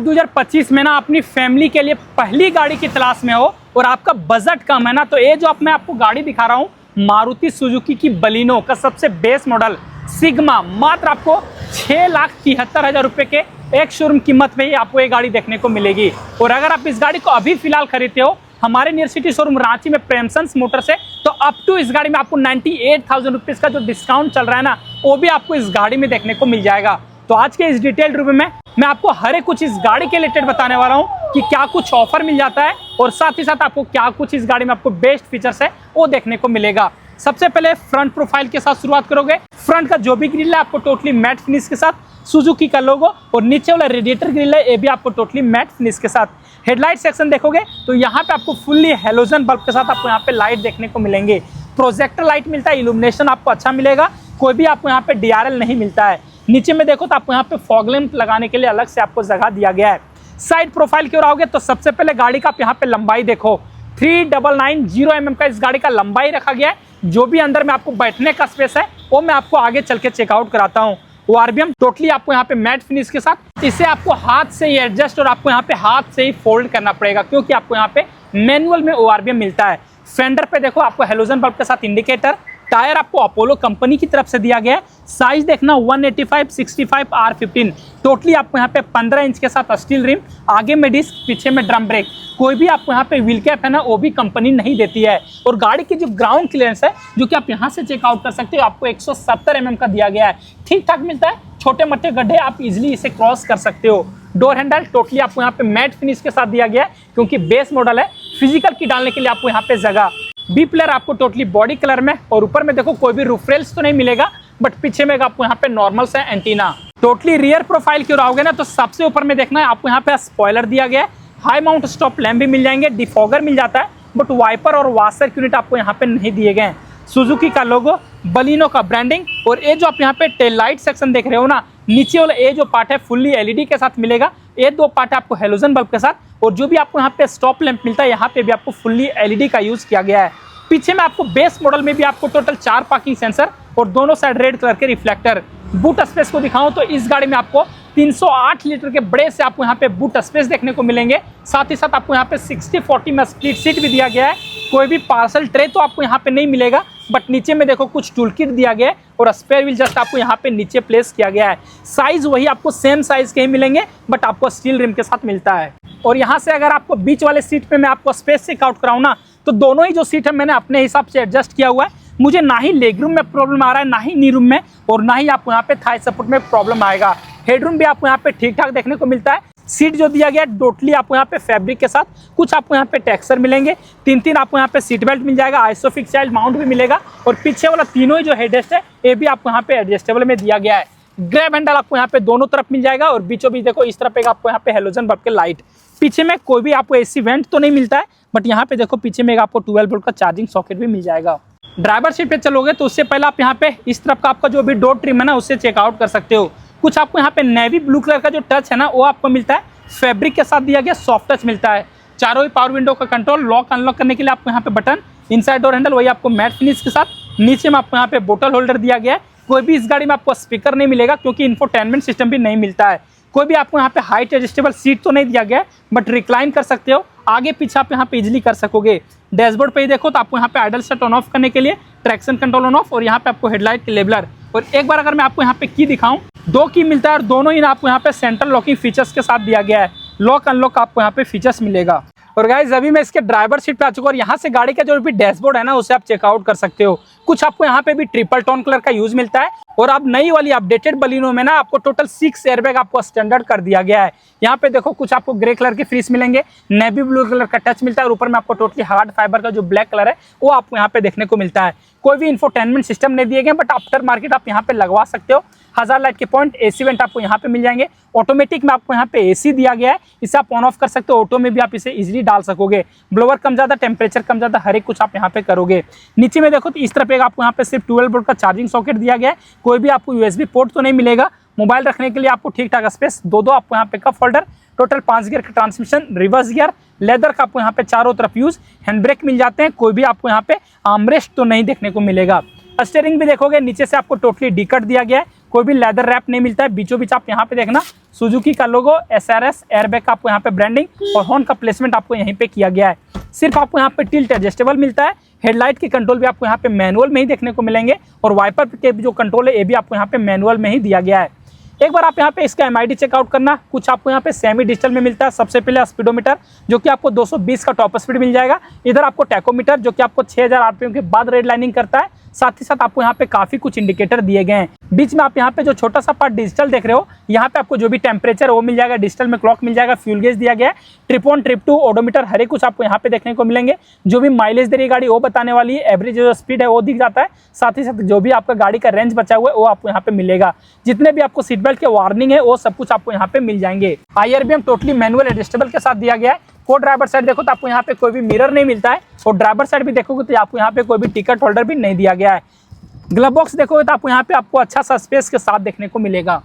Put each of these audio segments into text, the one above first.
2025 में ना अपनी फैमिली के लिए पहली गाड़ी की तलाश में हो और आपका बजट कम है ना, तो ये जो मैं आपको गाड़ी दिखा रहा हूँ मारुति सुजुकी की बलिनो का सबसे बेस मॉडल सिग्मा, मात्र आपको 6,73,000 रुपये के एक शोरूम कीमत में ही आपको ये गाड़ी देखने को मिलेगी। और अगर आप इस गाड़ी को अभी फिलहाल खरीदते हो हमारे नियर सिटी शोरूम रांची में प्रेमसंस मोटर से, तो अप टू इस गाड़ी में आपको 98,000 रुपीज़ का जो डिस्काउंट चल रहा है ना, वो भी आपको इस गाड़ी में देखने को मिल जाएगा। तो आज के इस डिटेल रिव्यू में मैं आपको हर एक कुछ इस गाड़ी के रिलेटेड बताने वाला हूं कि क्या कुछ ऑफर मिल जाता है और साथ ही साथ आपको क्या कुछ इस गाड़ी में आपको बेस्ट फीचर्स है वो देखने को मिलेगा। सबसे पहले फ्रंट प्रोफाइल के साथ शुरुआत करोगे। फ्रंट का जो भी ग्रिल है आपको टोटली मैट फिनिश के साथ सुजुकी का लोगो, और नीचे वाला रेडिएटर ग्रिल है ये भी आपको टोटली मैट फिनिश के साथ। हेडलाइट सेक्शन देखोगे तो यहाँ पे आपको फुल्ली हेलोजन बल्ब के साथ आपको यहाँ पे लाइट देखने को मिलेंगे। प्रोजेक्टर लाइट मिलता है, इल्यूमिनेशन आपको अच्छा मिलेगा, कोई भी आपको यहाँ पे DRL नहीं मिलता है। नीचे में देखो तो आपको यहाँ पे फॉग लैंप लगाने के लिए अलग से आपको जगह दिया गया है। साइड प्रोफाइल की ओर आओगे तो सबसे पहले गाड़ी का आप यहाँ पे लंबाई देखो, 3990 mm का इस गाड़ी का लंबाई रखा गया है। जो भी अंदर में आपको बैठने का स्पेस है वो मैं आपको आगे चल के चेकआउट कराता हूँ। ORVM टोटली आपको यहाँ पे मैट फिनिश के साथ, इसे आपको हाथ से ही एडजस्ट और आपको यहाँ पे हाथ से ही फोल्ड करना पड़ेगा क्योंकि आपको यहाँ पे मैनुअल में ORVM मिलता है। फेंडर पे देखो आपको हेलोजन बल्ब के साथ इंडिकेटर। टायर आपको अपोलो कंपनी की तरफ से दिया गया है। साइज देखना 185/65 R15। टोटली आपको यहाँ पे 15 इंच के साथ स्टील रिम, आगे में डिस्क, पीछे में ड्रम ब्रेक। कोई भी आपको यहाँ पे व्हील कैप है ना वो भी कंपनी नहीं देती है। और गाड़ी की जो ग्राउंड क्लियरेंस है जो कि आप यहाँ से चेकआउट कर सकते हो, आपको 170 mm का दिया गया है। ठीक ठाक मिलता है, छोटे मोटे गड्ढे आप इजिली इसे क्रॉस कर सकते हो। डोर हैंडल टोटली आपको यहाँ पे मैट फिनिश के साथ दिया गया है क्योंकि बेस मॉडल है, फिजिकल की डालने के लिए आपको यहाँ पे जगह। बी प्लेयर आपको टोटली बॉडी कलर में, और ऊपर में देखो कोई भी रूफ रेल्स तो नहीं मिलेगा, बट पीछे में आपको यहाँ पे नॉर्मल से एंटीना। टोटली रियर प्रोफाइल की ओर आओगे ना तो सबसे ऊपर में देखना है आपको यहाँ पे स्पॉइलर दिया गया है। हाई माउंट स्टॉप लैम्प भी मिल जाएंगे, डिफॉगर मिल जाता है, बट वाइपर और वाशर यूनिट आपको यहाँ पे नहीं दिए गए हैं। सुजुकी का लोगो, बलिनो का ब्रांडिंग, और ये जो आप यहाँ पे टेल लाइट सेक्शन देख रहे हो ना, नीचे वाला ये जो पार्ट है फुल्ली LED के साथ मिलेगा। ये दो पार्ट है आपको हेलोजन बल्ब के साथ, और जो भी आपको यहाँ पे स्टॉप लैंप मिलता है यहाँ पे भी आपको फुल्ली LED का यूज किया गया है। पीछे में आपको बेस मॉडल में भी आपको टोटल 4 पार्किंग सेंसर और दोनों साइड रेड कलर के रिफ्लेक्टर। बूट स्पेस को दिखाऊं तो इस गाड़ी में आपको 308 लीटर के बड़े से आपको यहाँ पे बूट स्पेस देखने को मिलेंगे। साथ ही साथ आपको यहाँ पे 60/40 में स्प्लिट सीट भी दिया गया है। कोई भी पार्सल ट्रे तो आपको यहाँ पे नहीं मिलेगा, बट नीचे में देखो कुछ टूल किट दिया गया है और स्पेयर व्हील जस्ट आपको यहाँ पे नीचे प्लेस किया गया है। साइज वही आपको सेम साइज के ही मिलेंगे, बट आपको स्टील रिम के साथ मिलता है। और यहाँ से अगर आपको बीच वाले सीट पे मैं आपको स्पेस चेक आउट कराऊँ ना, तो दोनों ही जो सीट है मैंने अपने हिसाब से एडजस्ट किया हुआ है। मुझे ना ही लेग रूम में प्रॉब्लम आ रहा है, ना ही नी रूम में, और ना ही आपको यहाँ पे थाई सपोर्ट में प्रॉब्लम आएगा। हेडरूम भी आपको यहाँ पे ठीक ठाक देखने को मिलता है। सीट जो दिया गया है टोटली आपको यहाँ पे फैब्रिक के साथ, कुछ आपको यहाँ पे टेक्सचर मिलेंगे। 3 आपको यहाँ पे सीट बेल्ट मिल जाएगा, आइसोफिक्स चाइल्ड माउंट भी मिलेगा, और पीछे वाला तीनों ही जो हेडरेस्ट है ये भी आपको यहाँ पे एडजस्टेबल में दिया गया है। ग्रैब हैंडल आपको यहाँ पे दोनों तरफ मिल जाएगा, और बीचों बीच देखो इस तरफ एक आपको यहाँ पे हेलोजन बल्ब के लाइट। पीछे में कोई भी आपको AC वेंट तो नहीं मिलता है, बट यहाँ पे देखो पीछे में आपको 12 वोल्ट का चार्जिंग सॉकेट भी मिल जाएगा। ड्राइवर सीट पे चलोगे तो उससे पहले आप यहाँ पे इस तरफ का आपका जो भी डोर ट्रिम है ना उससे चेकआउट कर सकते हो। कुछ आपको यहाँ पे नेवी ब्लू कलर का जो टच है ना वो आपको मिलता है, फैब्रिक के साथ दिया गया सॉफ्ट टच मिलता है। चारों ही पावर विंडो का कंट्रोल, लॉक अनलॉक करने के लिए आपको यहाँ पे बटन। इनसाइड डोर हैंडल वही आपको मैट फिनिश के साथ। नीचे में आपको यहाँ पे बोतल होल्डर दिया गया है। कोई भी इस गाड़ी में आपको स्पीकर नहीं मिलेगा क्योंकि इंफोटेनमेंट सिस्टम भी नहीं मिलता है। कोई भी आपको यहाँ पे हाइट एडजस्टेबल सीट तो नहीं दिया गया है, बट रिक्लाइन कर सकते हो, आगे पीछे आप यहाँ पे इजीली कर सकोगे। डैशबोर्ड पे ही देखो तो आपको यहाँ पे आइडल सेट ऑन ऑफ करने के लिए ट्रैक्शन कंट्रोल ऑन ऑफ, और यहाँ पे आपको हेडलाइट के लेबलर। और एक बार अगर मैं आपको यहाँ पे की दिखाऊं, 2 की मिलता है, और दोनों ही आपको यहाँ पे सेंट्रल लॉकिंग फीचर्स के साथ दिया गया है। लॉक अनलॉक आपको यहाँ पे फीचर्स मिलेगा। और गाइस अभी मैं इसके ड्राइवर सीट पे आ चुका हूं, और यहाँ से गाड़ी का जो भी डैशबोर्ड है ना उसे आप चेकआउट कर सकते हो। कुछ आपको यहाँ पे भी ट्रिपल टोन कलर का यूज मिलता है, और अब नई वाली अपडेटेड बलिनो में ना आपको टोटल 6 एयरबैग आपको स्टैंडर्ड कर दिया गया है। यहाँ पे देखो कुछ आपको ग्रे कलर के फ्रीज मिलेंगे, नेवी ब्लू कलर का टच मिलता है, और ऊपर में आपको टोटली हार्ड फाइबर का जो ब्लैक कलर है वो आपको यहाँ पे देखने को मिलता है। कोई भी इंफोटेनमेंट सिस्टम नहीं दिए गए, बट आफ्टर मार्केट आप यहाँ पे लगवा सकते हो। 1000 लाइट के पॉइंट, AC वेंट आपको यहाँ पे मिल जाएंगे। ऑटोमेटिक में आपको यहाँ पे AC दिया गया है, इसे आप ऑन ऑफ कर सकते हो। ऑटो में भी आप इसे इजीली डाल सकोगे। ब्लोअर कम ज़्यादा, टेम्परेचर कम ज़्यादा, हर एक कुछ आप यहाँ पे करोगे। नीचे में देखो तो इस तरफ एक आपको यहाँ पे सिर्फ 12 वोल्ट का चार्जिंग सॉकेट दिया गया है। कोई भी आपको USB पोर्ट तो नहीं मिलेगा। मोबाइल रखने के लिए आपको ठीक ठाक स्पेस, दो आपको यहाँ पे कप होल्डर। टोटल 5 गियर का ट्रांसमिशन, रिवर्स गियर, लेदर का आपको यहाँ पे चारों तरफ यूज। हैंड ब्रेक मिल जाते हैं। कोई भी आपको यहाँ पे आर्मरेस्ट तो नहीं देखने को मिलेगा। स्टीयरिंग भी देखोगे नीचे से आपको टोटली डी कट दिया गया है। कोई भी लेदर रैप नहीं मिलता है। बीचों बीच आप यहाँ पे देखना सुजुकी का लोगो, SRS एयरबैग का आपको यहाँ पे ब्रांडिंग और हॉर्न का प्लेसमेंट आपको यहीं पे किया गया है। सिर्फ आपको यहाँ पे टिल्ट एडजस्टेबल मिलता है। हेडलाइट के कंट्रोल भी आपको यहाँ पे मैनुअल में ही देखने को मिलेंगे और वाइपर के जो कंट्रोल है ये भी आपको यहाँ पे मैनुअल में ही दिया गया है। एक बार आप यहाँ पे इसका MID चेकआउट करना। कुछ आपको यहाँ पे सेमी डिजिटल में मिलता है। सबसे पहले स्पीडोमीटर जो कि आपको 220 का टॉप स्पीड मिल जाएगा। इधर आपको टैकोमीटर जो कि आपको 6000 RPM के बाद रेड लाइनिंग करता है। साथ ही साथ आपको यहाँ पे काफी कुछ इंडिकेटर दिए गए हैं। बीच में आप यहाँ पे जो छोटा सा पार्ट डिजिटल देख रहे हो, यहाँ पे आपको जो भी टेम्परेचर वो मिल जाएगा। डिजिटल में क्लॉक मिल जाएगा, फ्यूल गेज दिया गया है, ट्रिप 1 ट्रिप 2 ओडोमीटर हर एक कुछ आपको यहाँ पे देखने को मिलेंगे। जो भी माइलेज दे रही गाड़ी वो बताने वाली है, एवरेज जो स्पीड है वो दिख जाता है। साथ ही साथ जो भी आपका गाड़ी का रेंज बचा हुआ है वो आपको यहाँ पे मिलेगा। जितने भी आपको सीट बेल्ट के वार्निंग है वो सब कुछ आपको यहाँ पे मिल जाएंगे। IRBM टोटली मैनुअल एडजस्टेबल के साथ दिया गया है। को ड्राइवर साइड देखो तो आपको यहाँ पे कोई भी मिरर नहीं मिलता है और ड्राइवर साइड भी देखोगे तो आपको यहाँ पे कोई भी टिकट होल्डर भी नहीं दिया गया है। ग्लव बॉक्स देखोगे तो आपको यहाँ पे आपको अच्छा सा स्पेस के साथ देखने को मिलेगा।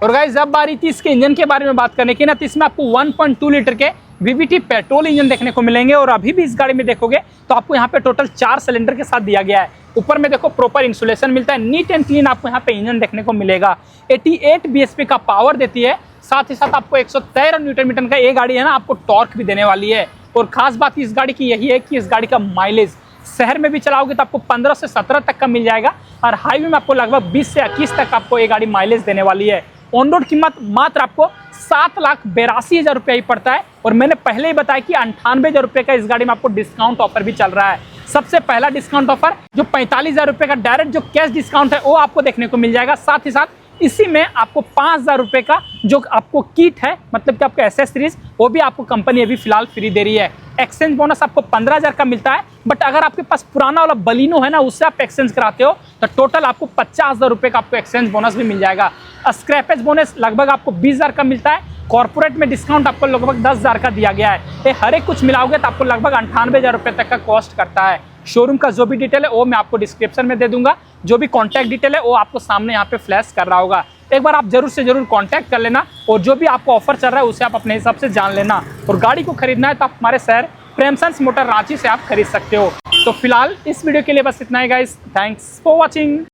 और गाइस जब बारी थी इसके इंजन के बारे में बात करने की ना, तो इसमें आपको 1.2 लीटर के VVT पेट्रोल इंजन देखने को मिलेंगे। और अभी भी इस गाड़ी में देखोगे तो आपको यहाँ पे टोटल 4 सिलेंडर के साथ दिया गया है। ऊपर में देखो प्रॉपर इंसुलेशन मिलता है, नीट एंड क्लीन आपको यहाँ पे इंजन देखने को मिलेगा। 88 bhp का पावर देती है। साथ ही साथ आपको 113 न्यूटन मीटर का ये गाड़ी है ना आपको टॉर्क भी देने वाली है। और खास बात इस गाड़ी की यही है कि इस गाड़ी का माइलेज शहर में भी चलाओगे तो आपको 15 से 17 तक का मिल जाएगा और हाईवे में आपको लगभग 20 से 21 तक आपको ये गाड़ी माइलेज देने वाली है। ऑन रोड कीमत मात्र आपको 7,82,000 रुपया ही पड़ता है। और मैंने पहले ही बताया कि 98,000 रुपये का इस गाड़ी में आपको डिस्काउंट ऑफर भी चल रहा है। सबसे पहला डिस्काउंट ऑफर जो 45,000 रुपये का डायरेक्ट जो कैश डिस्काउंट है वो आपको देखने को मिल जाएगा। साथ ही साथ इसी में आपको 5,000 रुपये का जो आपको किट है, मतलब कि आपको एक्सेसरीज, वो भी आपको कंपनी अभी फिलहाल फ्री दे रही है। एक्सचेंज बोनस आपको 15,000 का मिलता है। बट अगर आपके पास पुराना वाला बलिनो है ना, उससे आप एक्सचेंज कराते हो तो टोटल आपको 50,000 रुपये का आपको एक्सचेंज बोनस भी मिल जाएगा। स्क्रैपेज बोनस लगभग आपको 20,000 का मिलता है। कॉर्पोरेट में डिस्काउंट आपको लगभग 10,000 का दिया गया है। ये हर एक कुछ मिलाओगे तो आपको लगभग 98,000 रुपये तक का कॉस्ट करता है। शोरूम का जो भी डिटेल है वो मैं आपको डिस्क्रिप्शन में दे दूंगा। जो भी कॉन्टैक्ट डिटेल है वो आपको सामने यहाँ पे फ्लैश कर रहा होगा। एक बार आप जरूर से जरूर कांटेक्ट कर लेना और जो भी आपको ऑफर चल रहा है उसे आप अपने हिसाब से जान लेना। और गाड़ी को खरीदना है तो आप हमारे शहर प्रेमसंस मोटर रांची से आप खरीद सकते हो। तो फिलहाल इस वीडियो के लिए बस इतना ही गाइस। Thanks for watching.